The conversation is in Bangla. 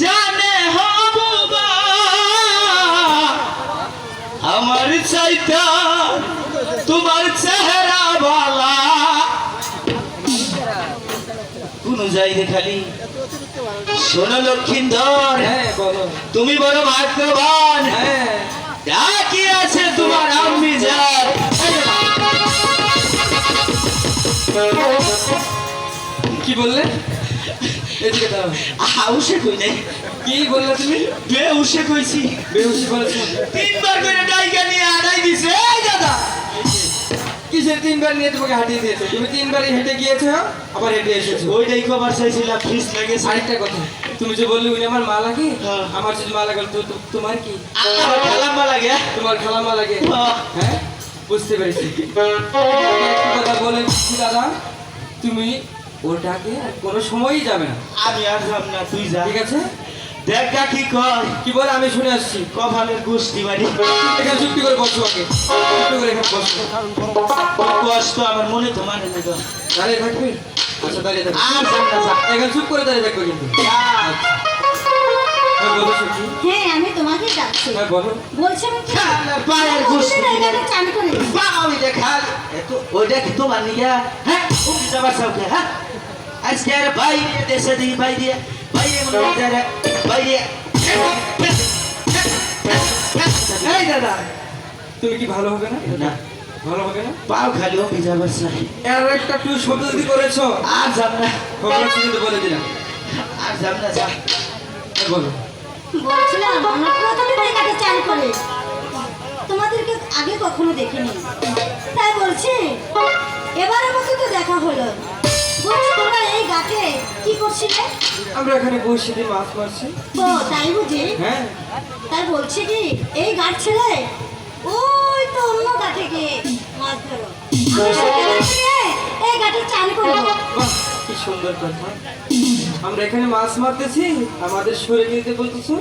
জানে হবুবা আমার চাইতা তোমার চেহারা বালা কোন যাইরে খালি শোনো লক্ষিন্দর তুমি বড় ভাগ্যবান কি আছে তোমার আম্মি যার কি বললে? এদিকে দাও। আউশে কই নাই কি বললে তুমি? বেউশে কইছি বেহুশি বলেছো? তিনবার করে ডাইকা নিয়ে আড়াই দিছে এই দাদা কিসের তিনবার নিয়ে তোমাকে হাঁটিয়ে দিয়েছে? তুমি তিনবারই হেঁটে গিয়েছো আবার হেঁটে এসেছো। ওইটাই খবর চাইছিলাম ফিস লাগেছে আরেকটা কথা, তুমি যে বললে উনি আমার মা লাগে, হ্যাঁ। আমার যদি মা লাগে তো তোমার কি? আমার খালাম্মা লাগে তোমার খালামা লাগে। হ্যাঁ। হ্যাঁ, বুঝতে পেরেছি। একটা কথা বলে দিচ্ছি দাদা, তুমি ওটাকে আর কোনো সময়ই যাবে না, আমি আর যাব না তুই যা ঠিক আছে? দেখা কি কর কি বলে আমি শুনে আসছি। কপালের গোষ্ঠী বাড়ি এখানে চুপটি করে বসো, আগে চুপটি করে এখানে বসো। কষ্ট আমার মনে তো মানে না গো। দাঁড়িয়ে থাকবে? আচ্ছা দাঁড়িয়ে থাকবে। আর যাব না যা এখানে চুপ করে দাঁড়িয়ে থাকবে কিন্তু। আচ্ছা। হ্যাঁ বলো সত্যি। হ্যাঁ আমি তোমাকে ডাকছি। হ্যাঁ বলো। বলছি আমি কি শালার পায়ের গোষ্ঠী এখানে চান করে দিই। বাঙালি দেখা এত ওইটা কি তোমার নিয়া হ্যাঁ উঠে যাবার সবকে হ্যাঁ আজকে আর বাইরে দেশে দিই বাইরে বাইরে মনে হচ্ছে বাইরে এই দাদা, তুমি কি ভালো হবে না? না ভালো হবে না? পাও খালিও ভিজাবার চাই এর একটা টু শব্দ যদি করেছো, আর যাব না খবর আছে কিন্তু বলে দিলাম। আর যাব না যা হ্যাঁ, বলো। বলছিলাম আমরা প্রথমে এখানে চান করে তোমাদেরকে আগে কখনো দেখিনি, তাই বলছি এবারের মতো তো দেখা হলো। বলছি তোমরা এই ঘাটে কি করছিলে? আমরা এখানে বসে দিয়ে মাছ মারছি। ও তাই বুঝি? হ্যাঁ, তাই বলছি কি এই ঘাট ছেড়ে ওই তো অন্য ঘাটে গিয়ে মাছ ধরো, আমি সেখানে গিয়ে এই ঘাটে চান করবো। বাহ, কি সুন্দর কথা। আমরা এখানে মাছ মারতেছি, আমাদের সরে নিতে বলতেছো।